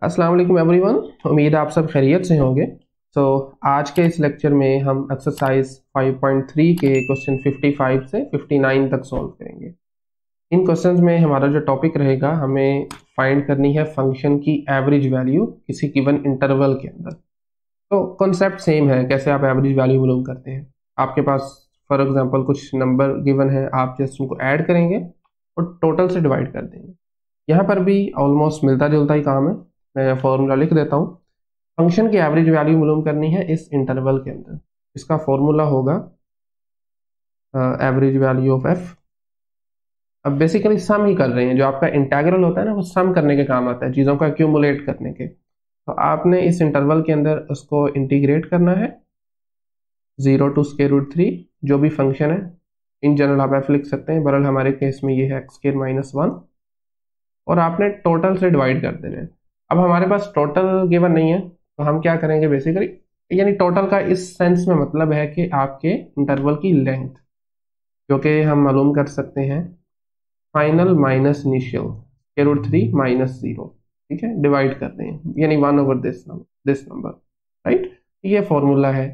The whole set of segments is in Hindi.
अस्सलाम वालेकुम एवरीवन। उम्मीद है आप सब खैरियत से होंगे। तो आज के इस लेक्चर में हम एक्सरसाइज 5.3 के क्वेश्चन 55 से 59 तक सॉल्व करेंगे। इन क्वेश्चंस में हमारा जो टॉपिक रहेगा, हमें फाइंड करनी है फंक्शन की एवरेज वैल्यू किसी गिवन इंटरवल के अंदर। तो कॉन्सेप्ट सेम है, कैसे आप एवरेज वैल्यू मालूम करते हैं। आपके पास फॉर एग्जांपल कुछ नंबर गिवन है, आप जस्ट उनको ऐड करेंगे और टोटल से डिवाइड कर देंगे। यहाँ पर भी ऑलमोस्ट मिलता जुलता ही काम है। मैं फॉर्मूला लिख देता हूँ। फंक्शन की एवरेज वैल्यू मालूम करनी है इस इंटरवल के अंदर। इसका फॉर्मूला होगा एवरेज वैल्यू ऑफ एफ। अब बेसिकली सम ही कर रहे हैं, जो आपका इंटीग्रल होता है ना, वो सम करने के काम आता है, चीज़ों को एक्यूमुलेट करने के। तो आपने इस इंटरवल के अंदर उसको इंटीग्रेट करना है 0 to√3, जो भी फंक्शन है। इन जनरल आप एफ लिख सकते हैं, बहरहाल हमारे केस में ये है x²-1, और आपने टोटल से डिवाइड कर देना है। अब हमारे पास टोटल गिवन नहीं है, तो हम क्या करेंगे बेसिकली, यानी टोटल का इस सेंस में मतलब है कि आपके इंटरवल की लेंथ, जो कि हम मालूम कर सकते हैं फाइनल माइनस इनिशियल √3 - 0, ठीक है, डिवाइड कर दें, यानी 1/दिस नंबर, राइट। ये फॉर्मूला है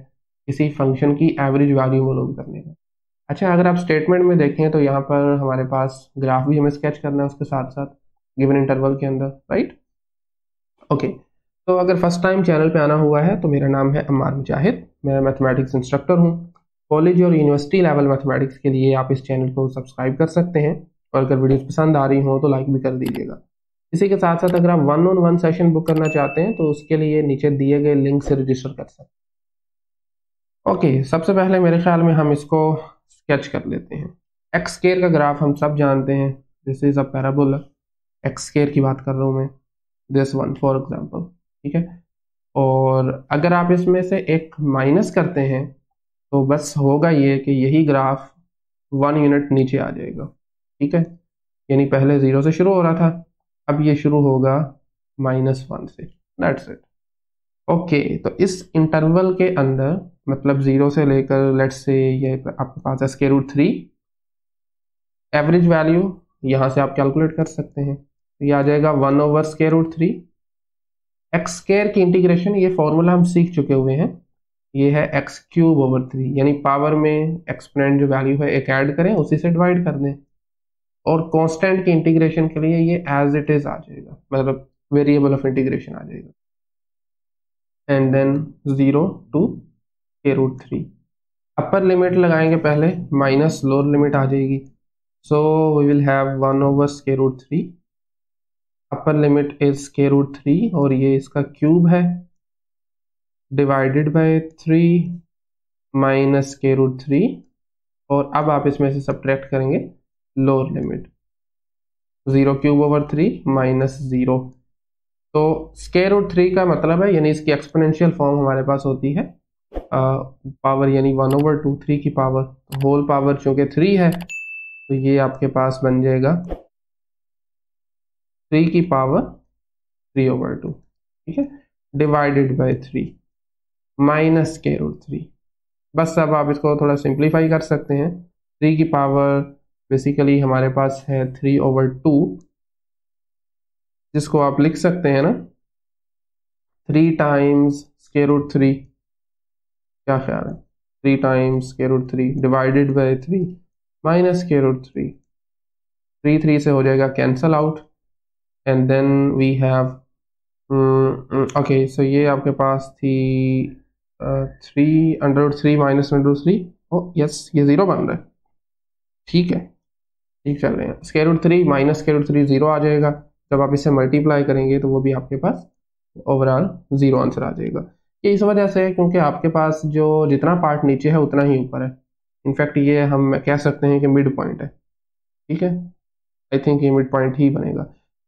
किसी फंक्शन की एवरेज वैल्यू मालूम करने का। अच्छा, अगर आप स्टेटमेंट में देखें तो यहाँ पर हमारे पास ग्राफ भी हमें स्केच करना है उसके साथ साथ गिवन इंटरवल के अंदर, राइट। ओके, तो अगर फर्स्ट टाइम चैनल पे आना हुआ है तो मेरा नाम है अम्मार मुजाहिद, मैं मैथमेटिक्स इंस्ट्रक्टर हूँ। कॉलेज और यूनिवर्सिटी लेवल मैथमेटिक्स के लिए आप इस चैनल को सब्सक्राइब कर सकते हैं, और अगर वीडियोस पसंद आ रही हो तो लाइक भी कर दीजिएगा। इसी के साथ साथ अगर आप 1-on-1 सेशन बुक करना चाहते हैं तो उसके लिए नीचे दिए गए लिंक से रजिस्टर कर सकते हैं। ओके, सबसे पहले मेरे ख्याल में हम इसको स्केच कर लेते हैं। एक्स स्क्वायर का ग्राफ हम सब जानते हैं, this is a parabola. X square की बात कर रहा हूँ मैं, दिस वन फॉर एग्जांपल, ठीक है। और अगर आप इसमें से एक माइनस करते हैं तो बस होगा ये कि यही ग्राफ 1 यूनिट नीचे आ जाएगा, ठीक है। यानी पहले 0 से शुरू हो रहा था, अब ये शुरू होगा -1 से, दैट्स इट। ओके, तो इस इंटरवल के अंदर, मतलब 0 से लेकर लेट्स से ये आपके पास है √3, एवरेज वैल्यू यहाँ से आप कैलकुलेट कर सकते हैं। ये आ जाएगा 1/√3। एक्स स्क्वायर की इंटीग्रेशन, ये फॉर्मूला हम सीख चुके हुए हैं, ये है x³/3, यानी पावर में एक्सपोनेंट जो वैल्यू है एक ऐड करें, उसी से डिवाइड कर दें। और कांस्टेंट की इंटीग्रेशन के लिए ये एज इट इज आ जाएगा, मतलब वेरिएबल ऑफ इंटीग्रेशन आ जाएगा। And then 0 to√3। Upper limit लगाएंगे पहले, माइनस लोअर लिमिट आ जाएगी। So we will have 1/√3। Upper limit is √3 और ये इसका क्यूब है, डिवाइडेड बाय 3 माइनस √3। और अब आप इसमें से सब्ट्रैक्ट करेंगे लोअर लिमिट, 0³/3 -0। तो √3 का मतलब है, यानी इसकी एक्सपोनेंशियल फॉर्म हमारे पास होती है पावर, यानी 1/2 की पावर, होल पावर चूंकि 3 है तो ये आपके पास बन जाएगा 3 की पावर 3/2, ठीक है, डिवाइडेड बाय 3 माइनस √3। बस अब आप इसको थोड़ा सिंप्लीफाई कर सकते हैं। 3 की पावर बेसिकली हमारे पास है 3/2, जिसको आप लिख सकते हैं ना 3 टाइम्स √3। क्या ख्याल है, 3 टाइम्स √3 डिवाइडेड बाय 3 माइनस √3। 3 से हो जाएगा cancel out, and then we have okay, so ये आपके पास थी 3√3 माइनस √3। ओ यस, ये 0 बन रहा है, ठीक है, ठीक चल रहे हैं। √3 माइनस √3 0 आ जाएगा। जब आप इसे मल्टीप्लाई करेंगे तो वो भी आपके पास ओवरऑल 0 आंसर आ जाएगा। ये इस वजह से है क्योंकि आपके पास जो जितना पार्ट नीचे है उतना ही ऊपर है। इनफैक्ट ये हम कह सकते हैं कि मिड पॉइंट है, ठीक है। आई थिंक ये मिड पॉइंट ही बनेगा।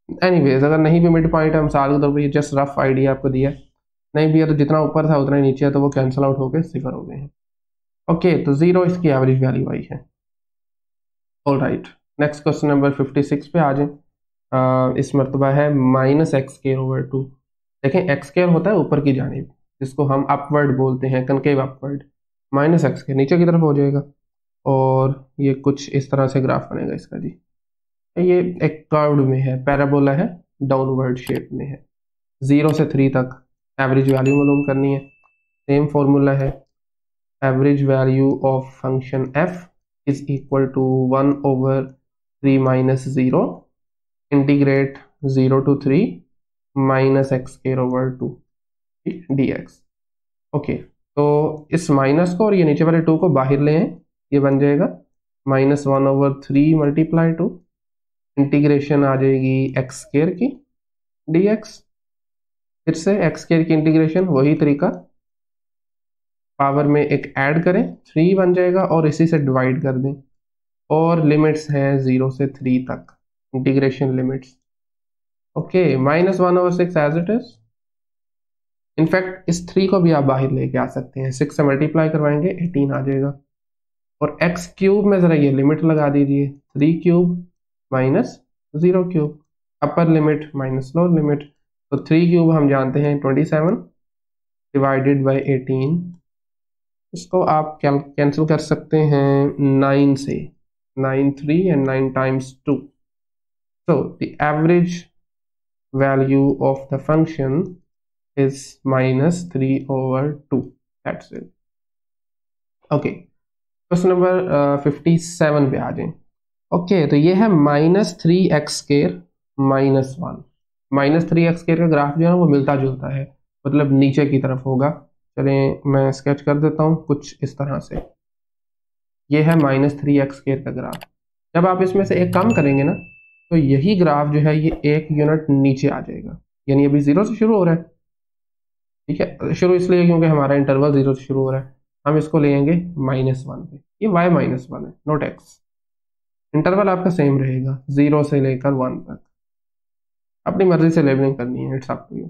एनीवेज, अगर नहीं भी मिड पॉइंट है, मिसाल के तौर पर ये जस्ट रफ आइडिया आपको दिया, नहीं भी है तो जितना ऊपर था उतना ही नीचे है, तो वो कैंसिल आउट होकर 0 हो गए हैं। ओके, तो 0 इसकी एवरेज वैल्यू आई है। All right, next question number 56 पे आ जाए। इस मरतबा है -x²/2। देखें, x² होता है ऊपर की जानिब, जिसको हम अपवर्ड बोलते हैं, कनकेव अपवर्ड। -x² नीचे की तरफ हो जाएगा, और ये कुछ इस तरह से ग्राफ बनेगा इसका जी। ये एक कर्व्ड में है, पैराबोला है, डाउनवर्ड शेप में है। 0 से 3 तक एवरेज वैल्यू मालूम करनी है। सेम फॉर्मूला है, average value of function f is equal to 1/3 minus 0 integrate 0 to 3 minus x square over 2 dx। Okay, तो इस माइनस को और ये नीचे वाले 2 को बाहर ले आए, ये बन जाएगा -1/3 मल्टीप्लाई 2 इंटीग्रेशन आ जाएगी एक्स स्क्वायर की dx। फिर से एक्स स्क्वायर की इंटीग्रेशन वही तरीका, पावर में एक ऐड करें 3 बन जाएगा और इसी से डिवाइड कर दें, और लिमिट्स हैं 0 से 3 तक integration limits. Okay, -1/6 as it is. In fact इस 3 को भी आप बाहर लेके आ सकते हैं, 6 से मल्टीप्लाई करवाएंगे 18 आ जाएगा। और एक्स क्यूब में जरा ये लिमिट लगा दीजिए, 3 cube minus 0 cube, upper limit minus lower limit. तो 3 क्यूब हम जानते हैं 27 डिवाइडेड बाई 18, इसको आप कैंसिल कर सकते हैं 9 से, 9 3 and 9 times 2। So the average value of the function is -3/2. That's it. Okay, question number 57 पे आ जाए। ओके, तो ये है -3x² -1। -3x² का ग्राफ जो है वो मिलता जुलता है, मतलब नीचे की तरफ होगा। चलें मैं स्केच कर देता हूँ कुछ इस तरह से। ये है -3x² का ग्राफ। जब आप इसमें से एक कम करेंगे ना, तो यही ग्राफ जो है ये 1 यूनिट नीचे आ जाएगा, यानी अभी 0 से शुरू हो रहा है। ठीक है, शुरू इसलिए क्योंकि हमारा इंटरवल 0 से शुरू हो रहा है। हम इसको लेंगे -1 पे, ये y -1 है, नॉट x। इंटरवल आपका सेम रहेगा 0 से लेकर 1 तक, अपनी मर्जी से लेबलिंग करनी है, it's up to you.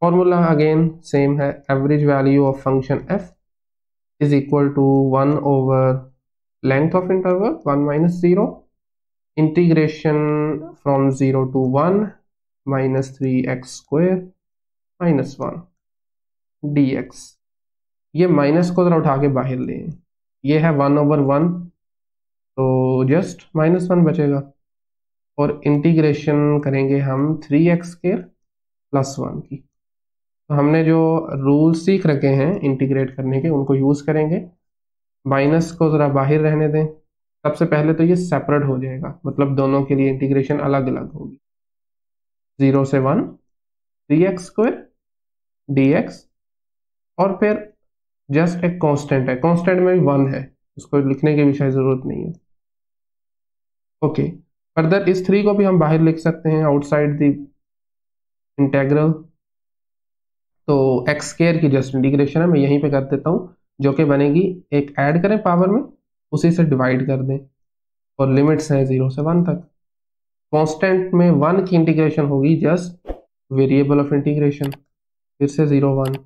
Formula again same है, average value of function f is equal to 1/लेंथ of interval 1 - 0 integration from 0 to 1 -3x² -1 dx। ये माइनस को जरा उठा के बाहर ले, ये है 1/1, तो जस्ट -1 बचेगा। और इंटीग्रेशन करेंगे हम 3x² + 1 की। तो हमने जो रूल सीख रखे हैं इंटीग्रेट करने के, उनको यूज करेंगे। माइनस को जरा बाहर रहने दें। सबसे पहले तो ये सेपरेट हो जाएगा, मतलब दोनों के लिए इंटीग्रेशन अलग अलग होगी। 0 से 1 3x² dx, और फिर जस्ट एक कांस्टेंट है, कांस्टेंट में भी 1 है, उसको लिखने की भी शायद जरूरत नहीं है। ओके, फर्दर इस 3 को भी हम बाहर लिख सकते हैं आउटसाइड द इंटेग्रल। तो x² की जस्ट इंटीग्रेशन है, मैं यहीं पे कर देता हूँ, जो कि बनेगी, एक ऐड करें पावर में, उसी से डिवाइड कर दें, और लिमिट्स हैं 0 से 1 तक। कांस्टेंट में 1 की इंटीग्रेशन होगी जस्ट वेरिएबल ऑफ इंटीग्रेशन, फिर से 0 1,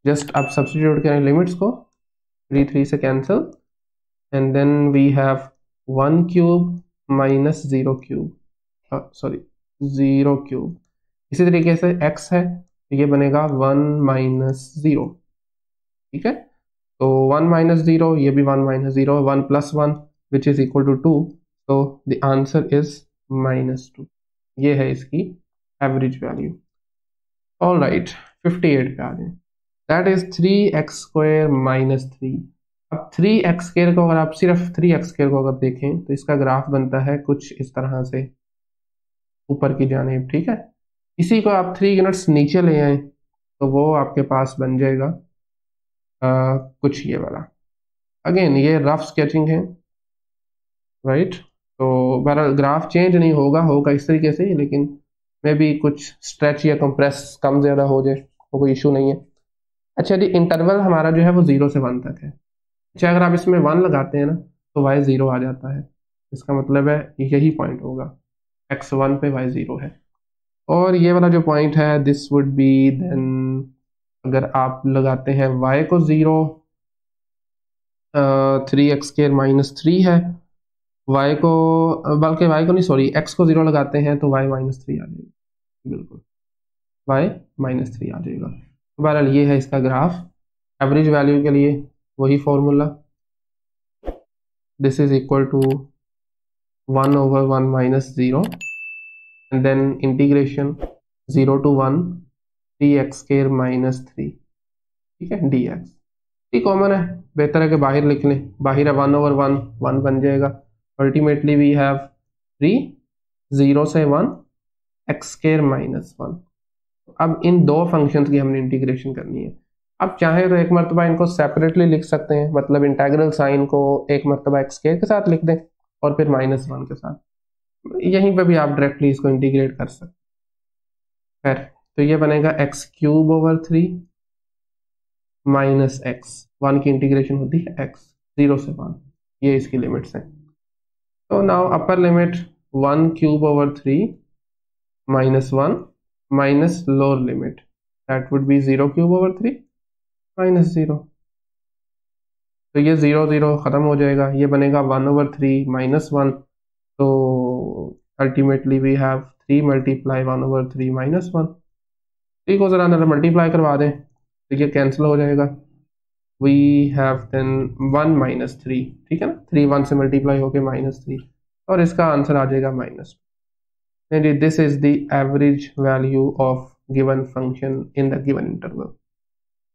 जस्ट आप सब्स्टिट्यूट करें लिमिट्स को, 3 से cancel, and then we have 1 cube minus 0 cube, sorry 0 cube. इसी तरीके से x है, तो ये बनेगा 1 - 0। ठीक है, तो 1 - 0, ये भी 1 - 0, 1 + 1 विच इज इक्वल टू 2, तो द आंसर इज -2। ये है इसकी एवरेज वैल्यू। ऑल राइट, 58 पे आ जाए। That is 3x² -3। अब 3x² को अगर आप सिर्फ 3x² को अगर देखें, तो इसका ग्राफ बनता है कुछ इस तरह से ऊपर की जानिब। ठीक है, इसी को आप 3 यूनिट्स नीचे ले आए, तो वो आपके पास बन जाएगा कुछ ये वाला। अगेन ये रफ स्केचिंग है, राइट। तो बहरहाल ग्राफ चेंज नहीं होगा, होगा इस तरीके से, लेकिन मे भी कुछ स्ट्रेच या कंप्रेस कम ज़्यादा हो जाए, तो कोई इशू नहीं है। अच्छा जी, इंटरवल हमारा जो है वो 0 से 1 तक है। अच्छा, अगर आप इसमें 1 लगाते हैं ना, तो y 0 आ जाता है, इसका मतलब है यही पॉइंट होगा, x 1 पे y 0 है। और ये वाला जो पॉइंट है, दिस वुड बी देन, अगर आप लगाते हैं y को 0, 3x² -3 है, y को, बल्कि y को नहीं, सॉरी x को 0 लगाते हैं तो y -3 आ जाएगा, बिल्कुल y -3 आ जाएगा। तो बहरहाल ये है इसका ग्राफ। एवरेज वैल्यू के लिए वही formula, this is equal to 1/1 - 0 and then integration 0 to 1 3x² minus 3, ठीक है, dx। ये कॉमन है, बेहतर है कि बाहर लिख लें, बाहर है 1/1 1 बन जाएगा। अल्टीमेटली वी हैव 3 0 से 1 x² माइनस 1। अब इन दो फंक्शंस की हमने इंटीग्रेशन करनी है। अब चाहे तो एक मरतबा इनको सेपरेटली लिख सकते हैं, मतलब इंटीग्रल साइन को एक मरतबा x² के साथ लिख दें और फिर -1 के साथ, यहीं पे भी आप डायरेक्टली इसको इंटीग्रेट कर सकते हैं। खैर, तो ये बनेगा x³/3 माइनस x, 1 की इंटीग्रेशन होती है x, 0 से 1, ये इसकी लिमिट्स हैं। तो now upper limit 1³/3 minus 1 minus lower limit that would be 0³/3 minus 0। तो ये 0 0 खत्म हो जाएगा, ये बनेगा 1/3 माइनस 1। तो ultimately we have 3 multiply 1/3 minus 1। ठीक हो, जरा अंदर मल्टीप्लाई करवा दें तो ये कैंसिल हो जाएगा। वी हैव देन 1 माइनस 3, ठीक है ना, 3 1 से मल्टीप्लाई होके -3, और इसका आंसर आ जाएगा -2। And this is the average value of given function in the given interval.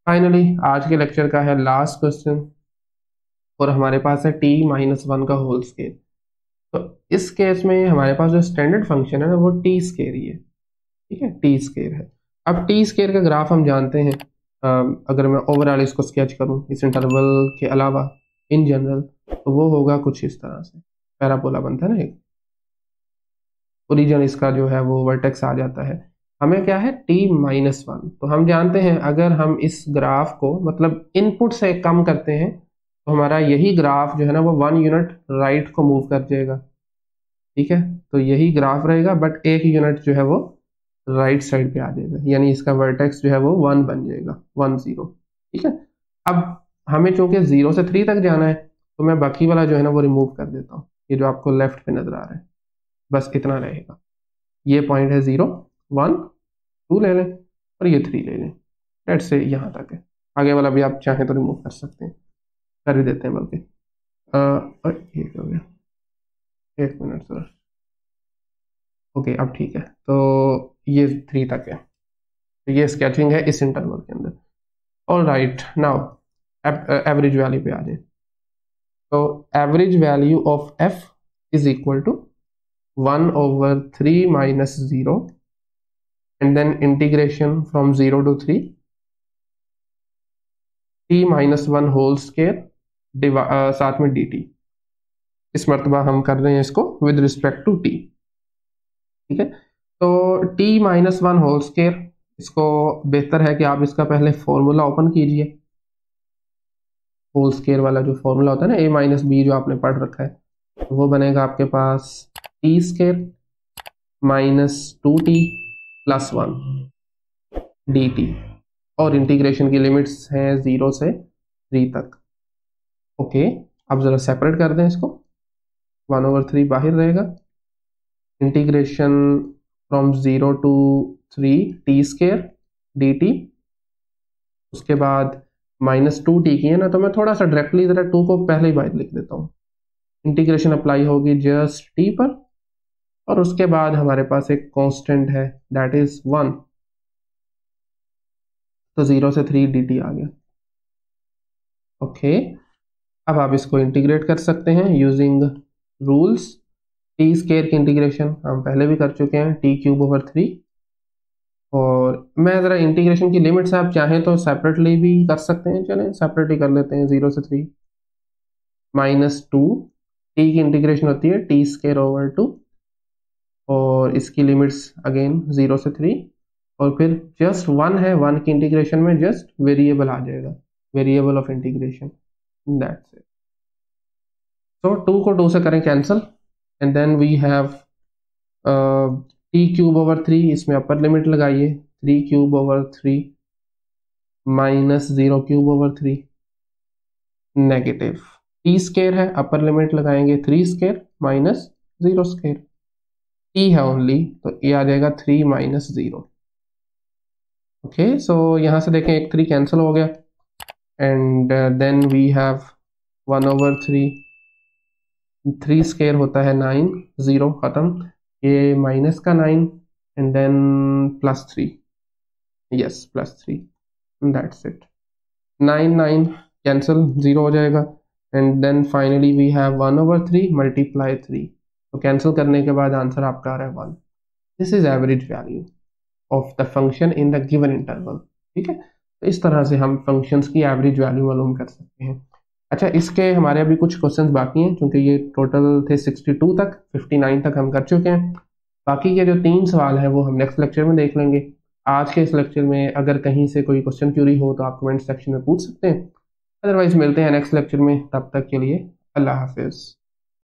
Finally आज के लेक्चर का है लास्ट क्वेश्चन, और हमारे पास है t-1 का होल स्केयर। तो इस केस में हमारे पास जो स्टैंडर्ड फंक्शन है ना वो टी स्केयर ही है, ठीक है, टी स्केयर है। अब टी स्केयर का ग्राफ हम जानते हैं, अगर मैं ओवरऑल इसको स्केच करूं इस इंटरवल के अलावा इन जनरल, तो वो होगा कुछ इस तरह से, पैराबोला बनता है ना एक, ओरिजिन इसका जो है वो वर्टेक्स आ जाता है। हमें क्या है t-1, तो हम जानते हैं अगर हम इस ग्राफ को मतलब इनपुट से कम करते हैं तो हमारा यही ग्राफ जो है ना वो 1 यूनिट राइट को मूव कर जाएगा, ठीक है, तो यही ग्राफ रहेगा, बट 1 यूनिट जो है वो राइट साइड पे आ जाएगा, यानी इसका वर्टेक्स जो है वो 1 बन जाएगा, 1 0, ठीक है। अब हमें चूंकि 0 से 3 तक जाना है तो मैं बाकी वाला जो है ना वो रिमूव कर देता हूँ, ये जो आपको लेफ्ट पे नजर आ रहा है, बस इतना रहेगा। ये पॉइंट है 0 1 2 ले लें और ये 3 ले लें, लेट से यहाँ तक है। आगे वाला भी आप चाहें तो रिमूव कर सकते हैं, कर ही देते हैं बल्कि। ये हो गया, 1 मिनट सर, ओके अब ठीक है। तो ये 3 तक है, तो ये स्केचिंग है इस इंटरवल के अंदर। All right, now average value पे आ जाए। तो average value of f is equal to 1/3 minus 0 and then integration from 0 to 3 t-1 whole square साथ में dt। इस मरतबा हम कर रहे हैं इसको विद रिस्पेक्ट टू t, ठीक है। तो t-1 होल स्केयर, इसको बेहतर है कि आप इसका पहले फॉर्मूला ओपन कीजिए, होल स्केयर वाला जो फॉर्मूला होता है ना a माइनस बी जो आपने पढ़ रखा है, तो वो बनेगा आपके पास t² minus 2t plus 1 dt, और इंटीग्रेशन की लिमिट्स हैं 0 से 3 तक। ओके, अब जरा सेपरेट कर दें इसको, 1/3 बाहर रहेगा, integration from 0 to 3 t² dt, उसके बाद -2t की है ना, तो मैं थोड़ा सा डायरेक्टली जरा 2 को पहले ही बाहर लिख देता हूँ। इंटीग्रेशन अप्लाई होगी जस्ट t पर, और उसके बाद हमारे पास एक कांस्टेंट है दैट इज 1, तो 0 से 3 dt आ गया। ओके, अब आप इसको इंटीग्रेट कर सकते हैं यूजिंग रूल्स। टी स्केयर की इंटीग्रेशन हम पहले भी कर चुके हैं, t³/3, और मैं ज़रा इंटीग्रेशन की लिमिट्स आप चाहें तो सेपरेटली भी कर सकते हैं, चलें सेपरेट ही कर लेते हैं। 0 से 3 -2 t की इंटीग्रेशन होती है t²/2, और इसकी लिमिट्स अगेन 0 से 3, और फिर जस्ट 1 है, 1 की इंटीग्रेशन में जस्ट वेरिएबल आ जाएगा, वेरिएबल ऑफ इंटीग्रेशन, दैट्स इट। तो 2 को 2 से करें cancel, and then we have t³/3, इसमें अपर लिमिट लगाइए 3³/3 माइनस 0³/3 नेगेटिव, t² है, अपर लिमिट लगाएंगे 3² माइनस 0², t है ओनली, तो ये आ जाएगा 3 माइनस 0। ओके, सो यहाँ से देखें एक 3 कैंसिल हो गया, एंड देन वी हैव 1/3, 3² होता है 9, 0 खत्म, ये माइनस का 9, एंड देन +3, यस +3, दैट्स इट। 9 9 कैंसिल, 0 हो जाएगा। And then finally we have 1/3 multiply 3, तो कैंसिल करने के बाद आंसर आपका आ रहा है 1। This is average value of the function in the given interval. ठीक है, तो इस तरह से हम फंक्शंस की एवरेज वैल्यू मालूम कर सकते हैं। अच्छा, इसके हमारे अभी कुछ क्वेश्चंस बाकी हैं, क्योंकि ये टोटल थे 62 तक, 59 तक हम कर चुके हैं। बाकी के जो 3 सवाल हैं वो हम नेक्स्ट लेक्चर में देख लेंगे। आज के इस लेक्चर में अगर कहीं से कोई क्वेश्चन क्यूरी हो तो आप कमेंट सेक्शन में पूछ सकते हैं, अदरवाइज मिलते हैं नेक्स्ट लेक्चर में। तब तक के लिए अल्लाह हाफिज़।